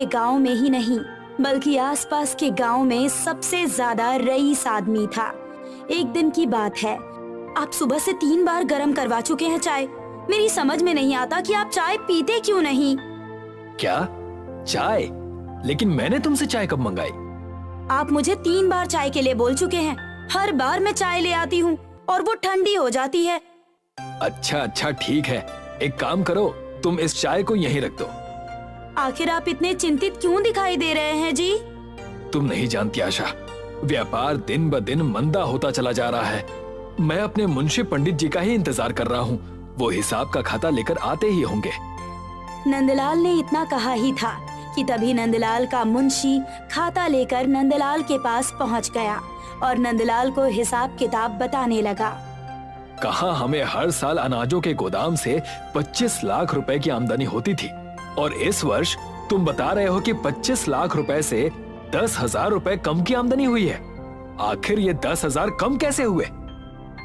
गांव में ही नहीं बल्कि आसपास के गांव में सबसे ज्यादा रईस आदमी था। एक दिन की बात है, आप सुबह से 3 बार गर्म करवा चुके हैं चाय। मेरी समझ में नहीं आता कि आप चाय पीते क्यों नहीं। क्या चाय? लेकिन मैंने तुमसे चाय कब मंगाई? आप मुझे 3 बार चाय के लिए बोल चुके हैं। हर बार मैं चाय ले आती हूँ और वो ठंडी हो जाती है। अच्छा ठीक है, एक काम करो, तुम इस चाय को यहीं रख दो। आखिर आप इतने चिंतित क्यों दिखाई दे रहे हैं जी? तुम नहीं जानती आशा, व्यापार दिन ब दिन मंदा होता चला जा रहा है। मैं अपने मुंशी पंडित जी का ही इंतजार कर रहा हूँ। वो हिसाब का खाता लेकर आते ही होंगे। नंदलाल ने इतना कहा ही था कि तभी नंदलाल का मुंशी खाता लेकर नंदलाल के पास पहुँच गया और नंदलाल को हिसाब किताब बताने लगा। कहाँ हमें हर साल अनाजों के गोदाम से 25 लाख रुपए की आमदनी होती थी, और इस वर्ष तुम बता रहे हो कि 25 लाख रुपए से 10,000 रुपए कम की आमदनी हुई है। आखिर ये 10,000 कम कैसे हुए?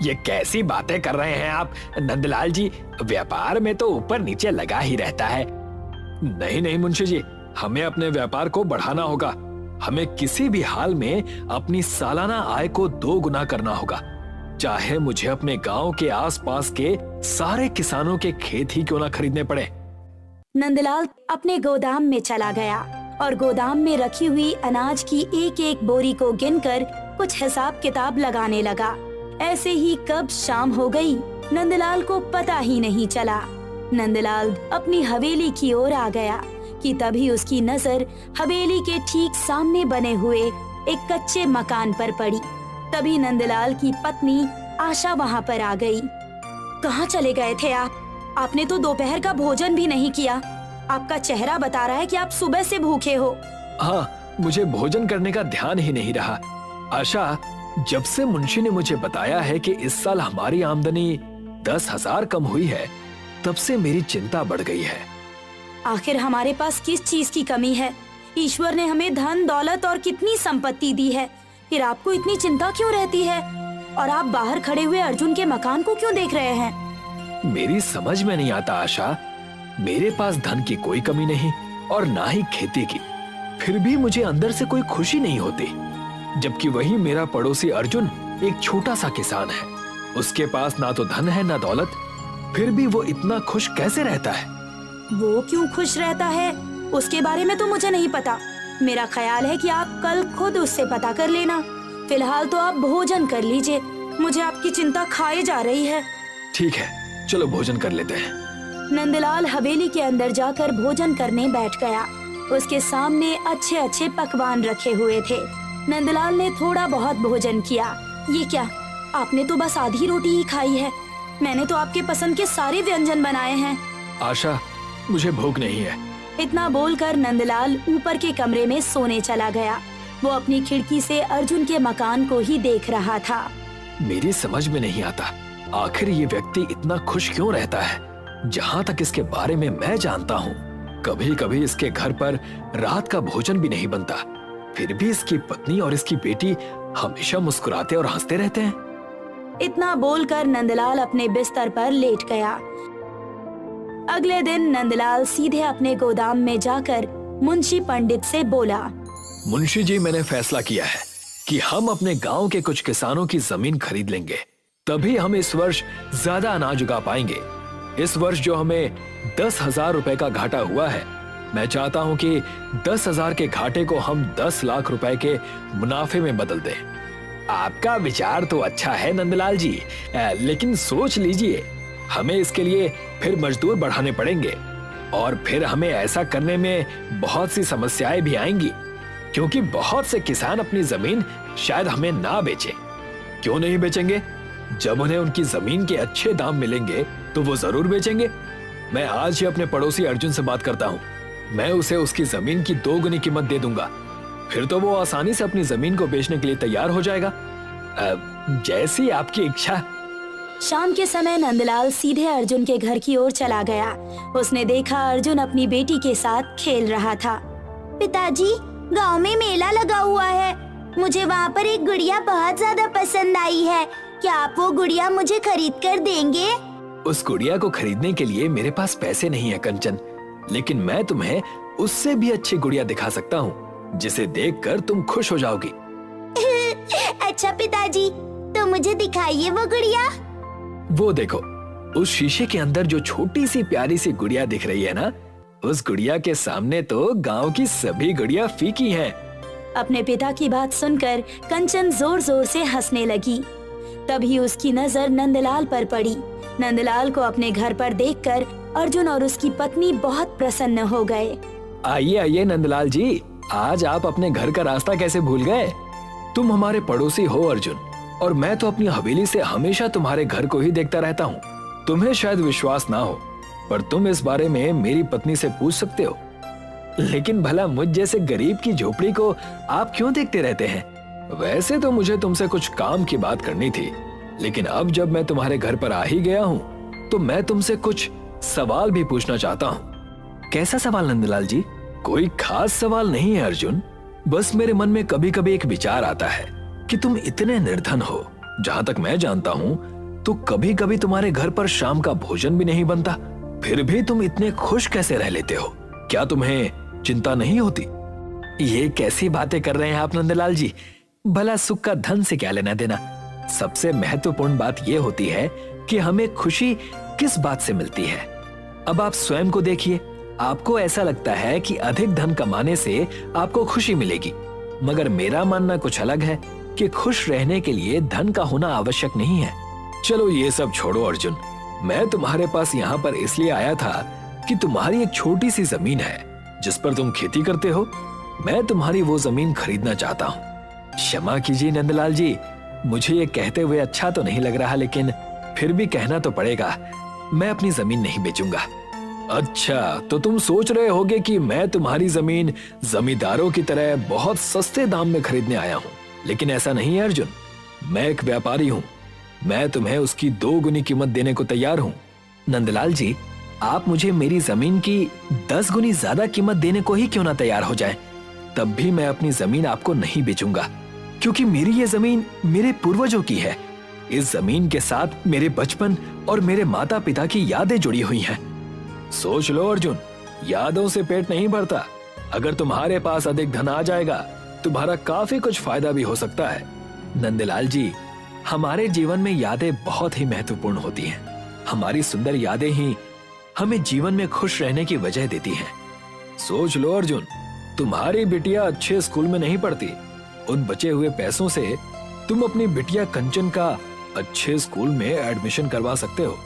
ये कैसी बातें कर रहे हैं आप नंदलाल जी? व्यापार में तो ऊपर नीचे लगा ही रहता है। नहीं मुंशी जी, हमें अपने व्यापार को बढ़ाना होगा। हमें किसी भी हाल में अपनी सालाना आय को 2 गुना करना होगा, चाहे मुझे अपने गांव के आसपास के सारे किसानों के खेत ही क्यों ना खरीदने पड़े। नंदलाल अपने गोदाम में चला गया और गोदाम में रखी हुई अनाज की एक एक बोरी को गिनकर कुछ हिसाब किताब लगाने लगा। ऐसे ही कब शाम हो गई, नंदलाल को पता ही नहीं चला। नंदलाल अपनी हवेली की ओर आ गया कि तभी उसकी नजर हवेली के ठीक सामने बने हुए एक कच्चे मकान पर पड़ी। तभी नंदलाल की पत्नी आशा वहाँ पर आ गई। कहाँ चले गए थे आप? आपने तो दोपहर का भोजन भी नहीं किया। आपका चेहरा बता रहा है कि आप सुबह से भूखे हो। हाँ, मुझे भोजन करने का ध्यान ही नहीं रहा। आशा, जब से मुंशी ने मुझे बताया है कि इस साल हमारी आमदनी 10,000 कम हुई है, तब से मेरी चिंता बढ़ गई है। आखिर हमारे पास किस चीज की कमी है? ईश्वर ने हमें धन दौलत और कितनी संपत्ति दी है, फिर आपको इतनी चिंता क्यों रहती है? और आप बाहर खड़े हुए अर्जुन के मकान को क्यों देख रहे हैं? मेरी समझ में नहीं आता आशा, मेरे पास धन की कोई कमी नहीं और ना ही खेती की, फिर भी मुझे अंदर से कोई खुशी नहीं होती। जबकि वही मेरा पड़ोसी अर्जुन एक छोटा सा किसान है, उसके पास ना तो धन है ना दौलत, फिर भी वो इतना खुश कैसे रहता है? वो क्यों खुश रहता है उसके बारे में तो मुझे नहीं पता। मेरा ख्याल है कि आप कल खुद उससे पता कर लेना। फिलहाल तो आप भोजन कर लीजिए, मुझे आपकी चिंता खाए जा रही है। ठीक है, चलो भोजन कर लेते हैं। नंदलाल हवेली के अंदर जाकर भोजन करने बैठ गया। उसके सामने अच्छे अच्छे पकवान रखे हुए थे। नंदलाल ने थोड़ा बहुत भोजन किया। ये क्या, आपने तो बस आधी रोटी ही खाई है। मैंने तो आपके पसंद के सारे व्यंजन बनाए हैं। आशा, मुझे भूख नहीं है। इतना बोलकर नंदलाल ऊपर के कमरे में सोने चला गया। वो अपनी खिड़की से अर्जुन के मकान को ही देख रहा था। मेरी समझ में नहीं आता, आखिर ये व्यक्ति इतना खुश क्यों रहता है? जहाँ तक इसके बारे में मैं जानता हूँ, कभी कभी इसके घर पर रात का भोजन भी नहीं बनता, फिर भी इसकी पत्नी और इसकी बेटी हमेशा मुस्कुराते और हंसते रहते हैं। इतना बोलकर नंदलाल अपने बिस्तर पर लेट गया। अगले दिन नंदलाल सीधे अपने गोदाम में जाकर मुंशी पंडित से बोला, मुंशी जी, मैंने फैसला किया है कि हम अपने गांव के कुछ किसानों की जमीन खरीद लेंगे, तभी हम इस वर्ष ज्यादा अनाज उगा पाएंगे। इस वर्ष जो हमें 10,000 रुपए का घाटा हुआ है, मैं चाहता हूं कि 10,000 के घाटे को हम 10 लाख रुपए के मुनाफे में बदल दें। आपका विचार तो अच्छा है नंदलाल जी, लेकिन सोच लीजिए, हमें इसके लिए फिर मजदूर बढ़ाने पड़ेंगे और फिर हमें ऐसा करने में बहुत सी समस्याएं भी आएंगी, क्योंकि बहुत से किसान अपनी जमीन शायद हमें ना बेचें। क्यों नहीं बेचेंगे? जब उन्हें उनकी जमीन के अच्छे दाम मिलेंगे तो वो जरूर बेचेंगे। मैं आज ही अपने पड़ोसी अर्जुन से बात करता हूँ, मैं उसे उसकी जमीन की 2 गुनी कीमत दे दूंगा, फिर तो वो आसानी से अपनी जमीन को बेचने के लिए तैयार हो जाएगा। जैसी आपकी इच्छा। शाम के समय नंदलाल सीधे अर्जुन के घर की ओर चला गया। उसने देखा अर्जुन अपनी बेटी के साथ खेल रहा था। पिताजी, गांव में मेला लगा हुआ है, मुझे वहाँ पर एक गुड़िया बहुत ज्यादा पसंद आई है, क्या आप वो गुड़िया मुझे खरीद कर देंगे? उस गुड़िया को खरीदने के लिए मेरे पास पैसे नहीं है कंचन, लेकिन मैं तुम्हें उससे भी अच्छी गुड़िया दिखा सकता हूँ जिसे देखकर तुम खुश हो जाओगी। अच्छा पिताजी, तो मुझे दिखाइए वो गुड़िया। वो देखो, उस शीशे के अंदर जो छोटी सी प्यारी सी गुड़िया दिख रही है ना, उस गुड़िया के सामने तो गांव की सभी गुड़िया फीकी हैं। अपने पिता की बात सुनकर कंचन जोर जोर से हंसने लगी। तभी उसकी नजर नंदलाल पर पड़ी। नंदलाल को अपने घर पर देखकर अर्जुन और उसकी पत्नी बहुत प्रसन्न हो गए। आइए आइए नंदलाल जी, आज आप अपने घर का रास्ता कैसे भूल गए? तुम हमारे पड़ोसी हो अर्जुन, और मैं तो अपनी हवेली से हमेशा तुम्हारे घर को ही देखता रहता हूँ। तुम्हें शायद विश्वास ना हो, पर तुम इस बारे में मेरी पत्नी से पूछ सकते हो। लेकिन भला मुझ जैसे गरीब की झोपड़ी को आप क्यों देखते रहते हैं? वैसे तो मुझे तुमसे कुछ काम की बात करनी थी, लेकिन अब जब मैं तुम्हारे घर पर आ ही गया हूँ तो मैं तुमसे कुछ सवाल भी पूछना चाहता हूँ। कैसा सवाल नंदलाल जी? कोई खास सवाल नहीं है अर्जुन, बस मेरे मन में कभी कभी एक विचार आता है कि तुम इतने निर्धन हो, जहाँ तक मैं जानता हूँ तो कभी कभी तुम्हारे घर पर शाम का भोजन भी नहीं बनता, फिर भी तुम इतने खुश कैसे रह लेते हो? क्या तुम्हें चिंता नहीं होती? ये कैसी बातें कर रहे हैं आप नंदलाल जी? भला सुख का धन से क्या लेना देना? सबसे महत्वपूर्ण बात यह होती है कि हमें खुशी किस बात से मिलती है। अब आप स्वयं को देखिए, आपको ऐसा लगता है कि अधिक धन कमाने से आपको खुशी मिलेगी, मगर मेरा मानना कुछ अलग है कि खुश रहने के लिए धन का होना आवश्यक नहीं है। चलो ये सब छोड़ो अर्जुन, मैं तुम्हारे पास यहाँ पर इसलिए आया था कि तुम्हारी एक छोटी सी जमीन है जिस पर तुम खेती करते हो। मैं तुम्हारी वो जमीन खरीदना चाहता हूँ। क्षमा कीजिए नंदलाल जी, मुझे ये कहते हुए अच्छा तो नहीं लग रहा, लेकिन फिर भी कहना तो पड़ेगा, मैं अपनी जमीन नहीं बेचूंगा। अच्छा, तो तुम सोच रहे होगे कि मैं तुम्हारी जमीन जमींदारों की तरह बहुत सस्ते दाम में खरीदने आया हूँ, लेकिन ऐसा नहीं है अर्जुन। मैं एक व्यापारी हूँ, मैं तुम्हें उसकी 2 गुनी कीमत देने को तैयार हूँ। नंदलाल जी, आप मुझे मेरी जमीन की 10 गुनी ज्यादा कीमत देने को ही क्यों ना तैयार हो जाए, तब भी मैं अपनी जमीन आपको नहीं बेचूंगा, क्योंकि मेरी ये जमीन मेरे पूर्वजों की है। इस जमीन के साथ मेरे बचपन और मेरे माता पिता की यादें जुड़ी हुई हैं। सोच लो अर्जुन, यादों से पेट नहीं भरता। अगर तुम्हारे पास अधिक धन आ जाएगा, तुम्हारा काफी कुछ फायदा भी हो सकता है। नंदलाल जी, हमारे जीवन में यादें बहुत ही महत्वपूर्ण होती हैं। हमारी सुंदर यादें ही हमें जीवन में खुश रहने की वजह देती हैं। सोच लो अर्जुन, तुम्हारी बिटिया अच्छे स्कूल में नहीं पढ़ती, उन बचे हुए पैसों से तुम अपनी बिटिया कंचन का अच्छे स्कूल में एडमिशन करवा सकते हो।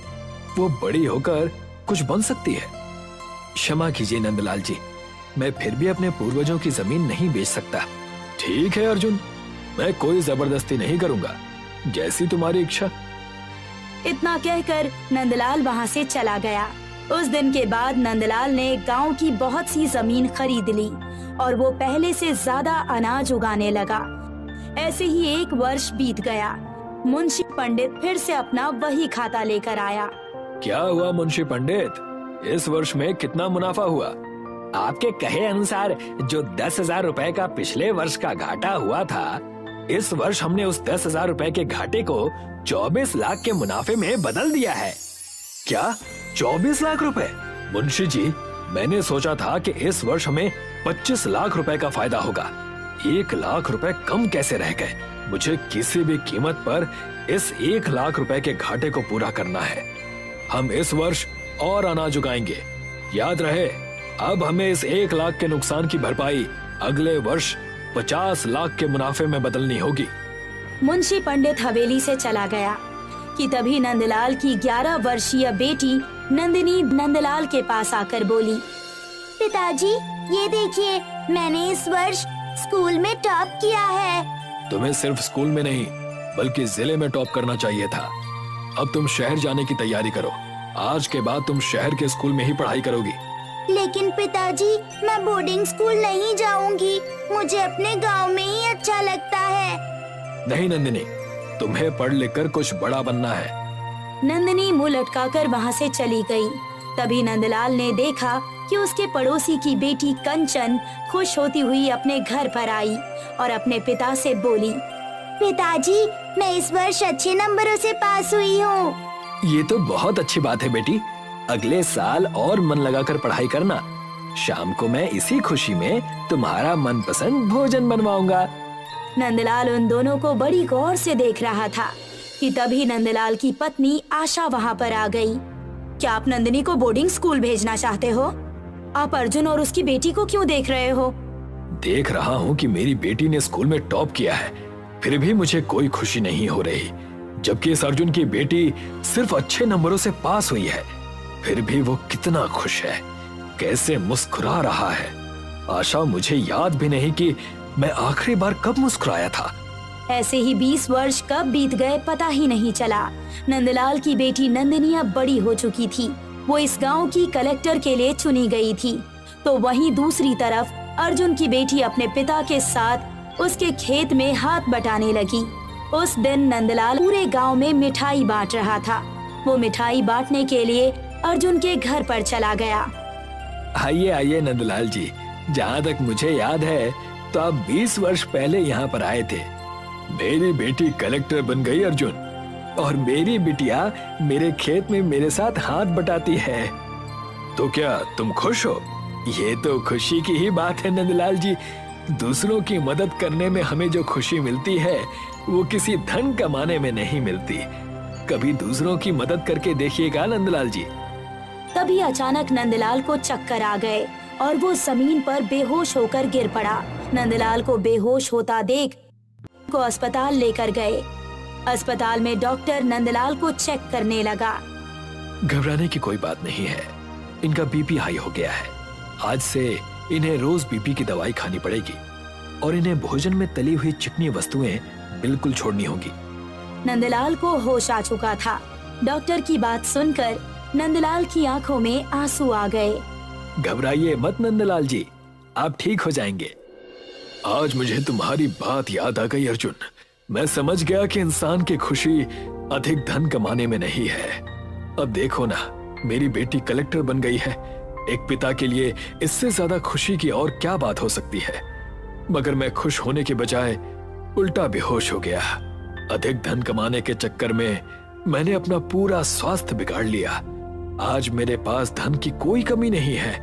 वो बड़ी होकर कुछ बन सकती है। क्षमा कीजिए नंदलाल जी, मैं फिर भी अपने पूर्वजों की जमीन नहीं बेच सकता। ठीक है अर्जुन, मैं कोई जबरदस्ती नहीं करूंगा, जैसी तुम्हारी इच्छा। इतना कहकर नंदलाल वहाँ से चला गया। उस दिन के बाद नंदलाल ने गांव की बहुत सी जमीन खरीद ली और वो पहले से ज्यादा अनाज उगाने लगा। ऐसे ही 1 वर्ष बीत गया। मुंशी पंडित फिर से अपना वही खाता लेकर आया। क्या हुआ मुंशी पंडित, इस वर्ष में कितना मुनाफा हुआ? आपके कहे अनुसार जो 10,000 रुपए का पिछले वर्ष का घाटा हुआ था, इस वर्ष हमने उस 10,000 रुपए के घाटे को 24 लाख के मुनाफे में बदल दिया है। क्या 24 लाख रुपए? मुंशी जी, मैंने सोचा था कि इस वर्ष हमें 25 लाख रुपए का फायदा होगा। 1 लाख रुपए कम कैसे रह गए? मुझे किसी भी कीमत पर इस 1 लाख रुपए के घाटे को पूरा करना है। हम इस वर्ष और अनाज उगाएंगे। याद रहे, अब हमें इस 1 लाख के नुकसान की भरपाई अगले वर्ष 50 लाख के मुनाफे में बदलनी होगी। मुंशी पंडित हवेली से चला गया कि तभी नंदलाल की 11 वर्षीय बेटी नंदिनी नंदलाल के पास आकर बोली, पिताजी, ये देखिए, मैंने इस वर्ष स्कूल में टॉप किया है। तुम्हें सिर्फ स्कूल में नहीं बल्कि जिले में टॉप करना चाहिए था। अब तुम शहर जाने की तैयारी करो। आज के बाद तुम शहर के स्कूल में ही पढ़ाई करोगी। लेकिन पिताजी, मैं बोर्डिंग स्कूल नहीं जाऊंगी, मुझे अपने गांव में ही अच्छा लगता है। नहीं नंदिनी, तुम्हें पढ़ लिख कर कुछ बड़ा बनना है। नंदिनी मुंह लटकाकर वहाँ से चली गई। तभी नंदलाल ने देखा कि उसके पड़ोसी की बेटी कंचन खुश होती हुई अपने घर पर आई और अपने पिता से बोली, पिताजी, मैं इस वर्ष अच्छे नंबरों से पास हुई हूँ। ये तो बहुत अच्छी बात है बेटी। अगले साल और मन लगाकर पढ़ाई करना। शाम को मैं इसी खुशी में तुम्हारा मनपसंद भोजन बनवाऊंगा। नंदलाल उन दोनों को बड़ी गौर से देख रहा था कि तभी नंदलाल की पत्नी आशा वहाँ पर आ गई। क्या आप नंदिनी को बोर्डिंग स्कूल भेजना चाहते हो? आप अर्जुन और उसकी बेटी को क्यों देख रहे हो? देख रहा हूँ कि मेरी बेटी ने स्कूल में टॉप किया है, फिर भी मुझे कोई खुशी नहीं हो रही। जबकि इस अर्जुन की बेटी सिर्फ अच्छे नंबरों से पास हुई है, फिर भी वो कितना खुश है, कैसे मुस्कुरा रहा है। आशा, मुझे याद भी नहीं कि मैं आखिरी बार कब मुस्कुराया था। ऐसे ही 20 वर्ष कब बीत गए पता ही नहीं चला। नंदलाल की बेटी नंदिनी अब बड़ी हो चुकी थी। वो इस गांव की कलेक्टर के लिए चुनी गई थी। तो वहीं दूसरी तरफ अर्जुन की बेटी अपने पिता के साथ उसके खेत में हाथ बटाने लगी। उस दिन नंदलाल पूरे गांव में मिठाई बांट रहा था। वो मिठाई बांटने के लिए अर्जुन के घर पर चला गया। आइए आइए नंदलाल जी, जहाँ तक मुझे याद है तो आप 20 वर्ष पहले यहाँ पर आए थे। मेरी बेटी कलेक्टर बन गई अर्जुन, और मेरी बिटिया मेरे खेत में मेरे साथ हाथ बटाती है। तो क्या तुम खुश हो? ये तो खुशी की ही बात है नंदलाल जी। दूसरों की मदद करने में हमें जो खुशी मिलती है वो किसी धन कमाने में नहीं मिलती। कभी दूसरों की मदद करके देखिएगा नंदलाल जी। तभी अचानक नंदलाल को चक्कर आ गए और वो जमीन पर बेहोश होकर गिर पड़ा। नंदलाल को बेहोश होता देख को अस्पताल लेकर गए। अस्पताल में डॉक्टर नंदलाल को चेक करने लगा। घबराने की कोई बात नहीं है, इनका बीपी हाई हो गया है। आज से इन्हें रोज बीपी की दवाई खानी पड़ेगी और इन्हें भोजन में तली हुई चिकनी वस्तुएं बिल्कुल छोड़नी होगी। नंदलाल को होश आ चुका था। डॉक्टर की बात सुनकर नंदलाल की आंखों में आंसू आ गए। घबराइए मत नंदलाल जी, आप ठीक हो जाएंगे। आज मुझे तुम्हारी बात याद आ गई अर्जुन। मैं समझ गया कि इंसान की खुशी अधिक धन कमाने में नहीं है। अब देखो ना, मेरी बेटी कलेक्टर बन गई है। एक पिता के लिए इससे ज्यादा खुशी की और क्या बात हो सकती है। मगर मैं खुश होने के बजाय उल्टा बेहोश हो गया। अधिक धन कमाने के चक्कर में मैंने अपना पूरा स्वास्थ्य बिगाड़ लिया। आज मेरे पास धन की कोई कमी नहीं है,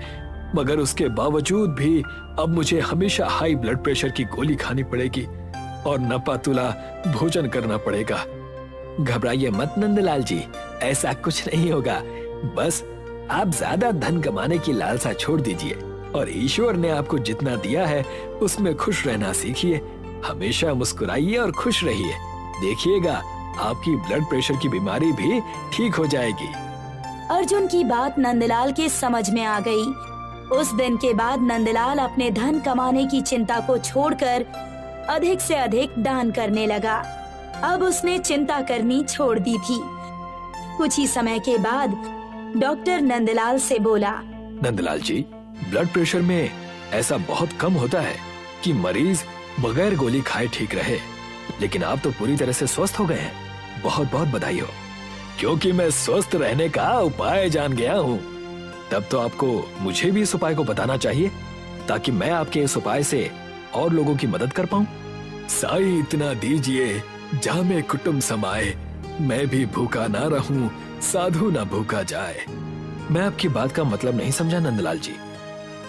मगर उसके बावजूद भी अब मुझे हमेशा हाई ब्लड प्रेशर की गोली खानी पड़ेगी और नपातुला भोजन करना पड़ेगा। घबराइए मत नंदलाल जी, ऐसा कुछ नहीं होगा। बस आप ज्यादा धन कमाने की लालसा छोड़ दीजिए और ईश्वर ने आपको जितना दिया है उसमें खुश रहना सीखिए। हमेशा मुस्कुराइए और खुश रहिए। देखिएगा आपकी ब्लड प्रेशर की बीमारी भी ठीक हो जाएगी। अर्जुन की बात नंदलाल के समझ में आ गई। उस दिन के बाद नंदलाल अपने धन कमाने की चिंता को छोड़कर अधिक से अधिक दान करने लगा। अब उसने चिंता करनी छोड़ दी थी। कुछ ही समय के बाद डॉक्टर नंदलाल से बोला, नंदलाल जी, ब्लड प्रेशर में ऐसा बहुत कम होता है कि मरीज बगैर गोली खाए ठीक रहे, लेकिन आप तो पूरी तरह से स्वस्थ हो गए हैं। बहुत बहुत बधाई हो। क्योंकि मैं स्वस्थ रहने का उपाय जान गया हूँ, तब तो आपको मुझे भी इस उपाय को बताना चाहिए ताकि मैं आपके इस उपाय से और लोगों की मदद कर पाऊं। साई इतना दीजिए जामे कुटुंब समाए, मैं भी भूखा ना रहूं, साधु ना भूखा जाए। मैं आपकी बात का मतलब नहीं समझा नंदलाल जी।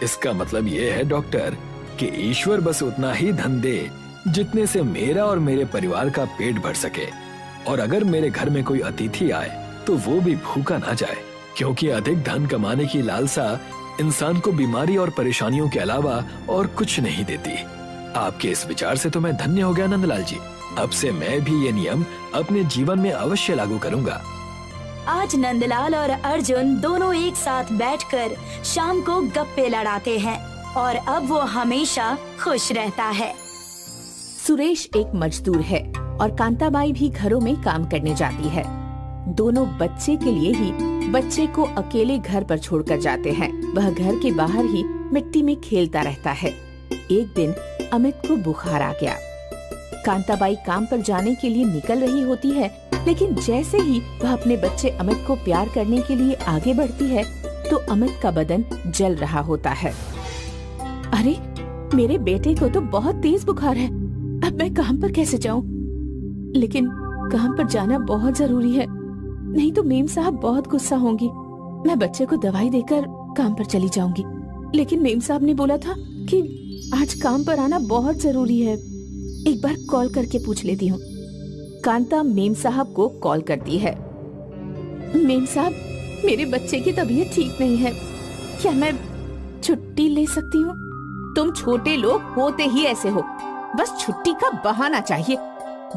इसका मतलब ये है डॉक्टर कि ईश्वर बस उतना ही धन दे जितने से मेरा और मेरे परिवार का पेट भर सके, और अगर मेरे घर में कोई अतिथि आए तो वो भी भूखा ना जाए, क्योंकि अधिक धन कमाने की लालसा इंसान को बीमारी और परेशानियों के अलावा और कुछ नहीं देती। आपके इस विचार से तो मैं धन्य हो गया नंदलाल जी। अब से मैं भी ये नियम अपने जीवन में अवश्य लागू करूंगा। आज नंदलाल और अर्जुन दोनों एक साथ बैठकर शाम को गप्पे लड़ाते हैं और अब वो हमेशा खुश रहता है। सुरेश एक मजदूर है और कांताबाई भी घरों में काम करने जाती है। दोनों बच्चे के लिए ही बच्चे को अकेले घर पर छोड़कर जाते हैं। वह घर के बाहर ही मिट्टी में खेलता रहता है। एक दिन अमित को बुखार आ गया। कांताबाई काम पर जाने के लिए निकल रही होती है, लेकिन जैसे ही वह अपने बच्चे अमित को प्यार करने के लिए आगे बढ़ती है तो अमित का बदन जल रहा होता है। अरे, मेरे बेटे को तो बहुत तेज बुखार है। अब मैं काम पर कैसे जाऊं? लेकिन काम पर जाना बहुत जरूरी है, नहीं तो मेम साहब बहुत गुस्सा होंगी। मैं बच्चे को दवाई देकर काम पर चली जाऊंगी। लेकिन मेम साहब ने बोला था कि आज काम पर आना बहुत जरूरी है। एक बार कॉल करके पूछ लेती हूँ। कांता मेम साहब को कॉल करती है। मेम साहब, मेरे बच्चे की तबीयत ठीक नहीं है, क्या मैं छुट्टी ले सकती हूँ? तुम छोटे लोग होते ही ऐसे हो, बस छुट्टी का बहाना चाहिए।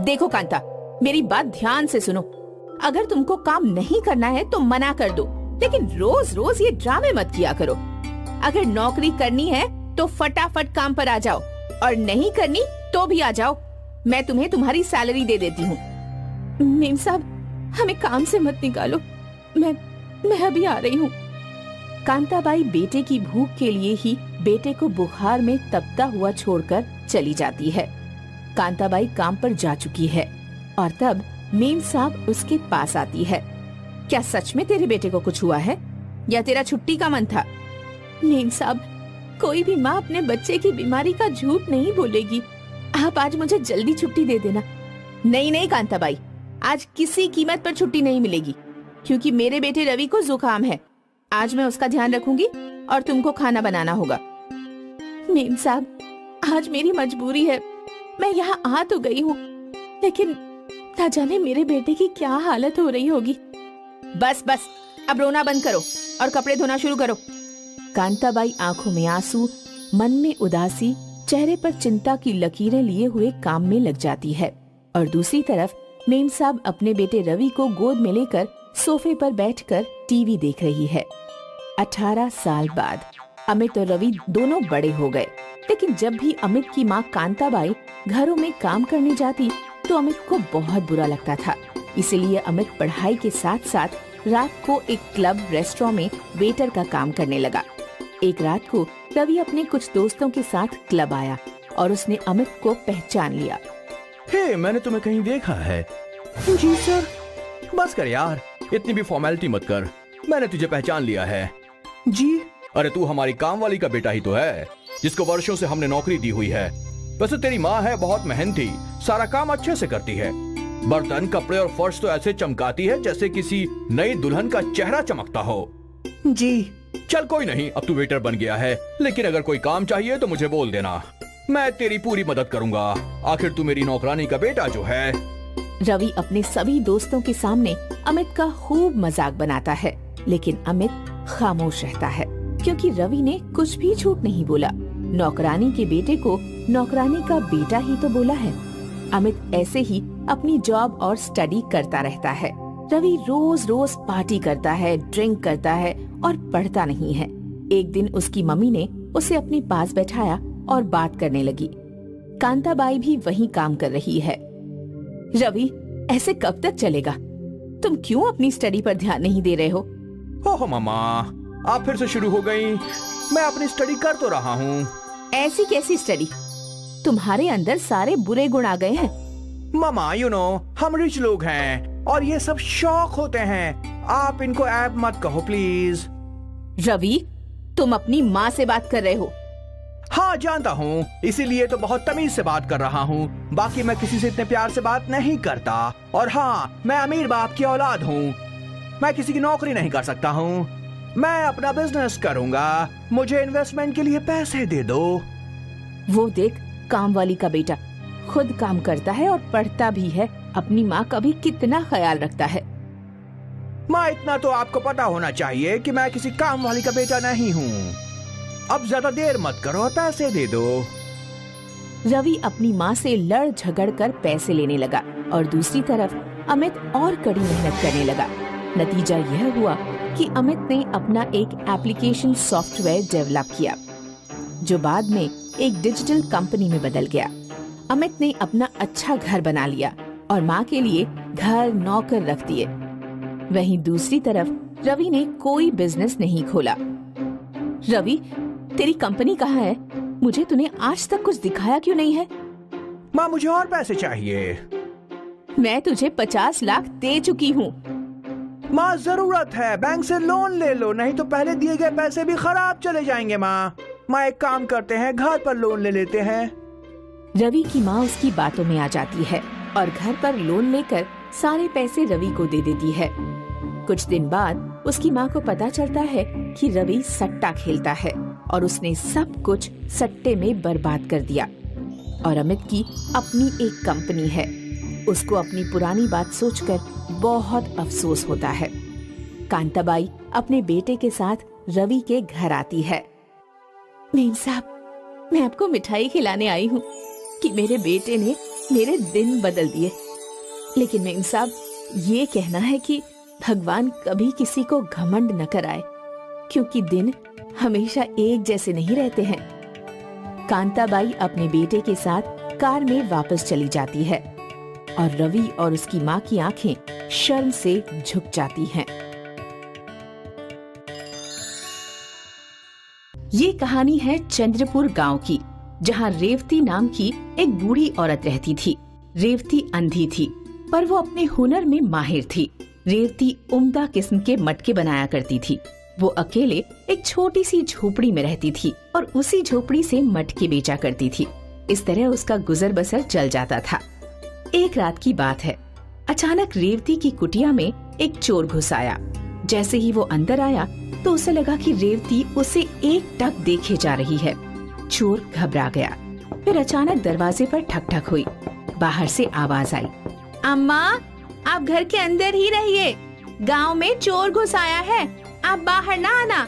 देखो कांता, मेरी बात ध्यान से सुनो। अगर तुमको काम नहीं करना है तो मना कर दो, लेकिन रोज रोज ये ड्रामे मत किया करो। अगर नौकरी करनी है तो फटाफट काम पर आ जाओ, और नहीं करनी तो भी आ जाओ। मैं तुम्हें तुम्हारी सैलरी दे देती हूँ। मेम साहब, हमें काम से मत निकालो, मैं अभी आ रही हूँ। कांताबाई बेटे की भूख के लिए ही बेटे को बुखार में तपता हुआ छोड़कर चली जाती है। कांताबाई काम पर जा चुकी है और तब मेम साहब उसके पास आती है। क्या सच में तेरे बेटे को कुछ हुआ है या तेरा छुट्टी का मन था? मेम साहब, कोई भी माँ अपने बच्चे की बीमारी का झूठ नहीं बोलेगी। आप आज मुझे जल्दी छुट्टी दे देना। नहीं कांताबाई, आज किसी कीमत पर छुट्टी नहीं मिलेगी, क्योंकि मेरे बेटे रवि को जुकाम है। आज मैं उसका ध्यान रखूंगी और तुमको खाना बनाना होगा। मेम साहब, आज मेरी मजबूरी है, मैं यहाँ आ तो गई हूँ, लेकिन ना जाने मेरे बेटे की क्या हालत हो रही होगी। बस अब रोना बंद करो और कपड़े धोना शुरू करो। कांताबाई आंखों में आंसू, मन में उदासी, चेहरे पर चिंता की लकीरें लिए हुए काम में लग जाती है। और दूसरी तरफ मेम साहब अपने बेटे रवि को गोद में लेकर सोफे पर बैठकर टीवी देख रही है। 18 साल बाद अमित और रवि दोनों बड़े हो गए, लेकिन जब भी अमित की माँ कांताबाई घरों में काम करने जाती तो अमित को बहुत बुरा लगता था। इसलिए अमित पढ़ाई के साथ साथ रात को एक क्लब रेस्टोरेंट में वेटर का काम करने लगा। एक रात को रवि अपने कुछ दोस्तों के साथ क्लब आया और उसने अमित को पहचान लिया। हे, मैंने तुम्हें कहीं देखा है। जी सर। बस कर यार, इतनी भी फॉर्मेलिटी मत कर, मैंने तुझे पहचान लिया है। जी? अरे तू हमारी काम वाली का बेटा ही तो है, जिसको वर्षों से हमने नौकरी दी हुई है। वैसे तेरी माँ है बहुत मेहनती, सारा काम अच्छे से करती है। बर्तन, कपड़े और फर्श तो ऐसे चमकाती है जैसे किसी नई दुल्हन का चेहरा चमकता हो। जी। चल कोई नहीं, अब तू वेटर बन गया है, लेकिन अगर कोई काम चाहिए तो मुझे बोल देना, मैं तेरी पूरी मदद करूंगा। आखिर तू मेरी नौकरानी का बेटा जो है। रवि अपने सभी दोस्तों के सामने अमित का खूब मजाक बनाता है, लेकिन अमित खामोश रहता है, क्योंकि रवि ने कुछ भी झूठ नहीं बोला। नौकरानी के बेटे को नौकरानी का बेटा ही तो बोला है। अमित ऐसे ही अपनी जॉब और स्टडी करता रहता है। रवि रोज रोज पार्टी करता है, ड्रिंक करता है और पढ़ता नहीं है। एक दिन उसकी मम्मी ने उसे अपने पास बैठाया और बात करने लगी। कांताबाई भी वहीं काम कर रही है। रवि, ऐसे कब तक चलेगा? तुम क्यों अपनी स्टडी पर ध्यान नहीं दे रहे हो? ओह मामा, आप फिर से शुरू हो गई। मैं अपनी स्टडी कर तो रहा हूँ। ऐसी कैसी स्टडी? तुम्हारे अंदर सारे बुरे गुण आ गए हैं। मामा, यू नो, हम रिच लोग हैं और ये सब शौक होते हैं। आप इनको ऐप मत कहो प्लीज। रवि, तुम अपनी माँ से बात कर रहे हो? हाँ जानता हूँ, इसीलिए तो बहुत तमीज से बात कर रहा हूँ। बाकी मैं किसी से इतने प्यार से बात नहीं करता। और हाँ, मैं अमीर बाप की औलाद हूँ। मैं किसी की नौकरी नहीं कर सकता हूँ। मैं अपना बिजनेस करूँगा। मुझे इन्वेस्टमेंट के लिए पैसे दे दो। वो देख, काम वाली का बेटा खुद काम करता है और पढ़ता भी है। अपनी माँ का भी कितना ख्याल रखता है। माँ, इतना तो आपको पता होना चाहिए कि मैं किसी काम वाली का बेटा नहीं हूँ। अब ज्यादा देर मत करो, पैसे दे दो। रवि अपनी माँ से लड़ झगड़ कर पैसे लेने लगा और दूसरी तरफ अमित और कड़ी मेहनत करने लगा। नतीजा यह हुआ कि अमित ने अपना एक एप्लीकेशन सॉफ्टवेयर डेवलप किया, जो बाद में एक डिजिटल कंपनी में बदल गया। अमित ने अपना अच्छा घर बना लिया और माँ के लिए घर, नौकर रख दिए। वहीं दूसरी तरफ रवि ने कोई बिजनेस नहीं खोला। रवि, तेरी कंपनी कहाँ है? मुझे तूने आज तक कुछ दिखाया क्यों नहीं है? माँ, मुझे और पैसे चाहिए। मैं तुझे 50 लाख दे चुकी हूँ। माँ, जरूरत है, बैंक से लोन ले लो, नहीं तो पहले दिए गए पैसे भी खराब चले जाएंगे। माँ, एक काम करते हैं, घर पर लोन ले लेते हैं। रवि की माँ उसकी बातों में आ जाती है और घर पर लोन लेकर सारे पैसे रवि को दे देती है। कुछ दिन बाद उसकी माँ को पता चलता है कि रवि सट्टा खेलता है और उसने सब कुछ सट्टे में बर्बाद कर दिया। और अमित की अपनी एक कंपनी है। उसको अपनी पुरानी बात सोचकर बहुत अफसोस होता है। कांताबाई अपने बेटे के साथ रवि के घर आती है। मेम साहब, मैं आपको मिठाई खिलाने आई हूँ कि मेरे बेटे ने मेरे दिन बदल दिए। लेकिन मेम साहब, ये कहना है कि भगवान कभी किसी को घमंड न कराए, क्योंकि दिन हमेशा एक जैसे नहीं रहते हैं। कांताबाई अपने बेटे के साथ कार में वापस चली जाती है और रवि और उसकी माँ की आंखें शर्म से झुक जाती हैं। ये कहानी है चंद्रपुर गांव की, जहाँ रेवती नाम की एक बूढ़ी औरत रहती थी। रेवती अंधी थी, पर वो अपने हुनर में माहिर थी। रेवती उम्दा किस्म के मटके बनाया करती थी। वो अकेले एक छोटी सी झोपड़ी में रहती थी और उसी झोपड़ी से मटके बेचा करती थी। इस तरह उसका गुजर बसर चल जाता था। एक रात की बात है, अचानक रेवती की कुटिया में एक चोर घुस आया। जैसे ही वो अंदर आया तो उसे लगा कि रेवती उसे एक टक देखे जा रही है। चोर घबरा गया। फिर अचानक दरवाजे पर ठक ठक हुई। बाहर से आवाज आई, अम्मा, आप घर के अंदर ही रहिए, गांव में चोर घुस आया है, आप बाहर ना आना।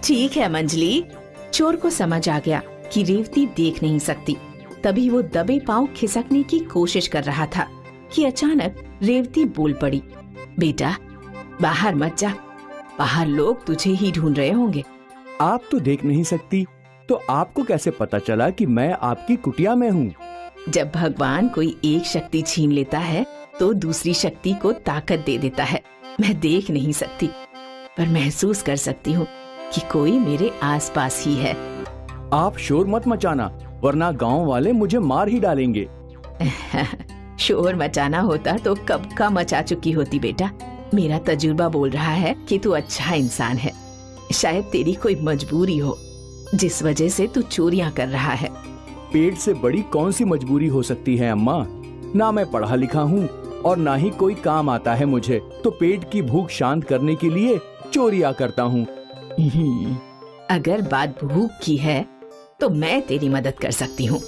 ठीक है मंजली। चोर को समझ आ गया कि रेवती देख नहीं सकती। तभी वो दबे पांव खिसकने की कोशिश कर रहा था कि अचानक रेवती बोल पड़ी, बेटा बाहर मत जा, बाहर लोग तुझे ही ढूंढ रहे होंगे। आप तो देख नहीं सकती, तो आपको कैसे पता चला कि मैं आपकी कुटिया में हूँ? जब भगवान कोई एक शक्ति छीन लेता है तो दूसरी शक्ति को ताकत दे देता है। मैं देख नहीं सकती, पर महसूस कर सकती हूँ कि कोई मेरे आसपास ही है। आप शोर मत मचाना, वरना गांव वाले मुझे मार ही डालेंगे। शोर मचाना होता तो कब का मचा चुकी होती बेटा। मेरा तजुर्बा बोल रहा है कि तू अच्छा इंसान है। शायद तेरी कोई मजबूरी हो जिस वजह से तू चोरियां कर रहा है। पेट से बड़ी कौन सी मजबूरी हो सकती है अम्मा? ना मैं पढ़ा लिखा हूँ और ना ही कोई काम आता है मुझे, तो पेट की भूख शांत करने के लिए चोरियां करता हूँ। अगर बात भूख की है तो मैं तेरी मदद कर सकती हूँ।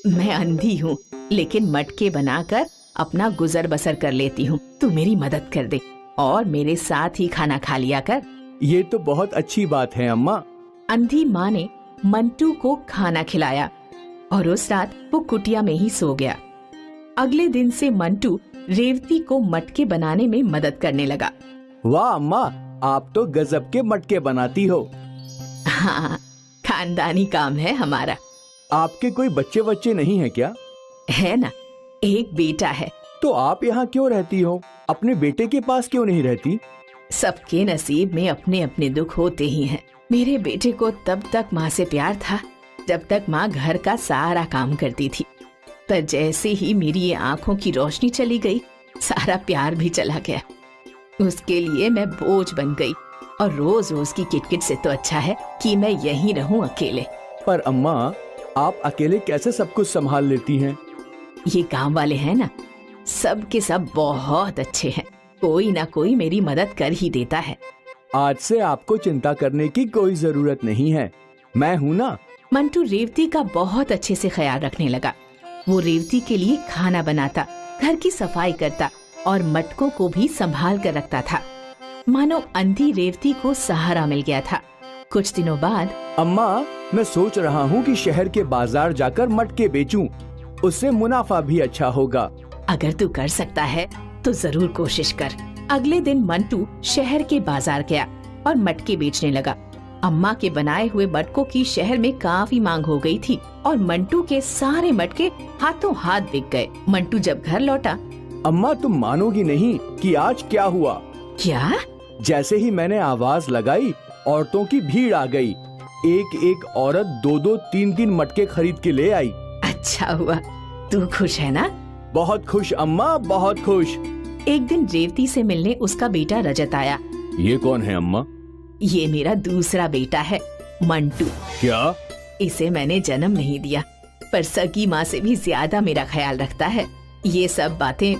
मैं अंधी हूँ, लेकिन मटके बनाकर अपना गुजर बसर कर लेती हूँ। तू मेरी मदद कर दे और मेरे साथ ही खाना खा लिया कर। ये तो बहुत अच्छी बात है अम्मा। अंधी माँ ने मंटू को खाना खिलाया और उस रात वो कुटिया में ही सो गया। अगले दिन से मंटू रेवती को मटके बनाने में मदद करने लगा। वाह अम्मा, आप तो गजब के मटके बनाती हो। हाँ, खानदानी काम है हमारा। आपके कोई बच्चे बच्चे नहीं है क्या? है ना, एक बेटा है। तो आप यहाँ क्यों रहती हो? अपने बेटे के पास क्यों नहीं रहती? सबके नसीब में अपने अपने दुख होते ही हैं। मेरे बेटे को तब तक माँ से प्यार था जब तक माँ घर का सारा काम करती थी, पर जैसे ही मेरी ये आंखों की रोशनी चली गई, सारा प्यार भी चला गया। उसके लिए मैं बोझ बन गई और रोज रोज की किटकिट से तो अच्छा है कि मैं यहीं रहूं अकेले। पर अम्मा, आप अकेले कैसे सब कुछ संभाल लेती हैं? ये गांव वाले हैं ना, सब के सब बहुत अच्छे हैं। कोई ना कोई मेरी मदद कर ही देता है। आज से आपको चिंता करने की कोई जरूरत नहीं है, मैं हूँ ना। मंटू रेवती का बहुत अच्छे से ख्याल रखने लगा। वो रेवती के लिए खाना बनाता, घर की सफाई करता और मटकों को भी संभाल कर रखता था। मानो अंधी रेवती को सहारा मिल गया था। कुछ दिनों बाद, अम्मा, मैं सोच रहा हूँ कि शहर के बाजार जाकर मटके बेचूं, उससे मुनाफा भी अच्छा होगा। अगर तू कर सकता है तो जरूर कोशिश कर। अगले दिन मंटू शहर के बाजार गया और मटके बेचने लगा। अम्मा के बनाए हुए मटकों की शहर में काफी मांग हो गई थी और मंटू के सारे मटके हाथों हाथ बिक गए। मंटू जब घर लौटा, अम्मा तुम मानोगी नहीं कि आज क्या हुआ। क्या? जैसे ही मैंने आवाज लगाई, औरतों की भीड़ आ गई। एक एक औरत 2-2, 3-3 मटके खरीद के ले आई। अच्छा हुआ, तू खुश है ना? बहुत खुश अम्मा, बहुत खुश। एक दिन रेवती से मिलने उसका बेटा रजत आया। ये कौन है अम्मा? ये मेरा दूसरा बेटा है, मंटू। क्या? इसे मैंने जन्म नहीं दिया, पर सगी माँ से भी ज्यादा मेरा ख्याल रखता है। ये सब बातें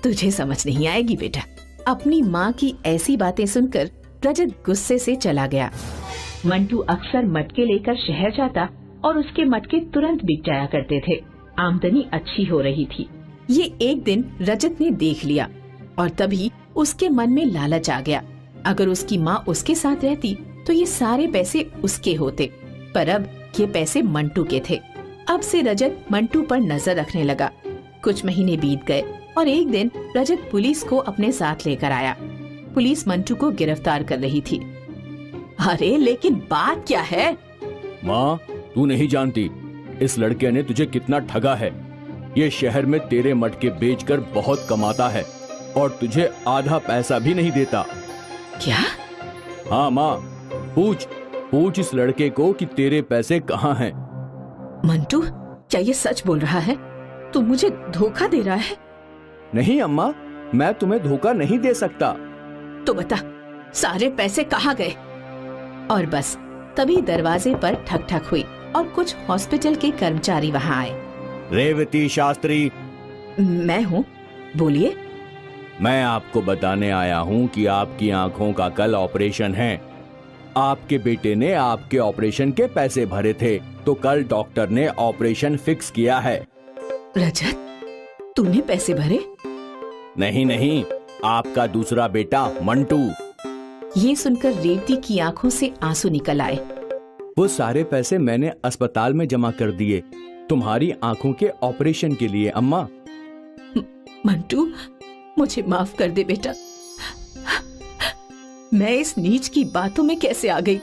तुझे समझ नहीं आएगी बेटा। अपनी माँ की ऐसी बातें सुनकर रजत गुस्से से चला गया। मंटू अक्सर मटके लेकर शहर जाता और उसके मटके तुरंत बिक जाया करते थे। आमदनी अच्छी हो रही थी। ये एक दिन रजत ने देख लिया और तभी उसके मन में लालच आ गया। अगर उसकी माँ उसके साथ रहती तो ये सारे पैसे उसके होते, पर अब ये पैसे मंटू के थे। अब से रजत मंटू पर नजर रखने लगा। कुछ महीने बीत गए और एक दिन रजत पुलिस को अपने साथ लेकर आया। पुलिस मंटू को गिरफ्तार कर रही थी। अरे लेकिन बात क्या है? माँ, तू नहीं जानती इस लड़के ने तुझे कितना ठगा है। ये शहर में तेरे मटके बेचकर बहुत कमाता है और तुझे आधा पैसा भी नहीं देता। क्या? हाँ माँ, पूछ इस लड़के को कि तेरे पैसे कहाँ हैं। मंटू, क्या ये सच बोल रहा है? तू मुझे धोखा दे रहा है? नहीं अम्मा, मैं तुम्हें धोखा नहीं दे सकता। तो बता, सारे पैसे कहाँ गए? और बस तभी दरवाजे पर ठक ठक हुई और कुछ हॉस्पिटल के कर्मचारी वहाँ आए। रेवती शास्त्री। मैं हूँ, बोलिए। मैं आपको बताने आया हूँ कि आपकी आंखों का कल ऑपरेशन है। आपके बेटे ने आपके ऑपरेशन के पैसे भरे थे, तो कल डॉक्टर ने ऑपरेशन फिक्स किया है। रजत, तूने पैसे भरे? नहीं, आपका दूसरा बेटा मंटू। ये सुनकर रेवती की आंखों से आंसू निकल आए। वो सारे पैसे मैंने अस्पताल में जमा कर दिए, तुम्हारी आंखों के ऑपरेशन के लिए अम्मा। मंटू, मुझे माफ कर दे बेटा। मैं इस नीच की बातों में कैसे आ गई?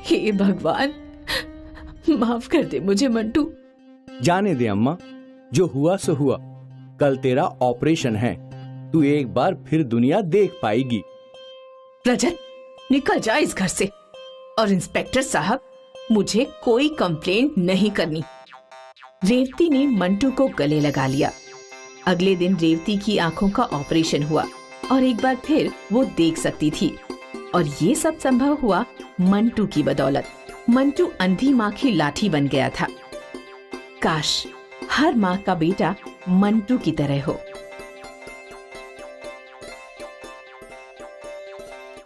हे भगवान, माफ कर दे मुझे मंटू। जाने दे अम्मा, जो हुआ सो हुआ। कल तेरा ऑपरेशन है, तू एक बार फिर दुनिया देख पाएगी। रजत, निकल जा इस घर से। और इंस्पेक्टर साहब, मुझे कोई कंप्लेंट नहीं करनी। रेवती ने मंटू को गले लगा लिया। अगले दिन रेवती की आंखों का ऑपरेशन हुआ और एक बार फिर वो देख सकती थी। और ये सब संभव हुआ मंटू की बदौलत। मंटू अंधी माँ की लाठी बन गया था। काश हर माँ का बेटा मंटू की तरह हो।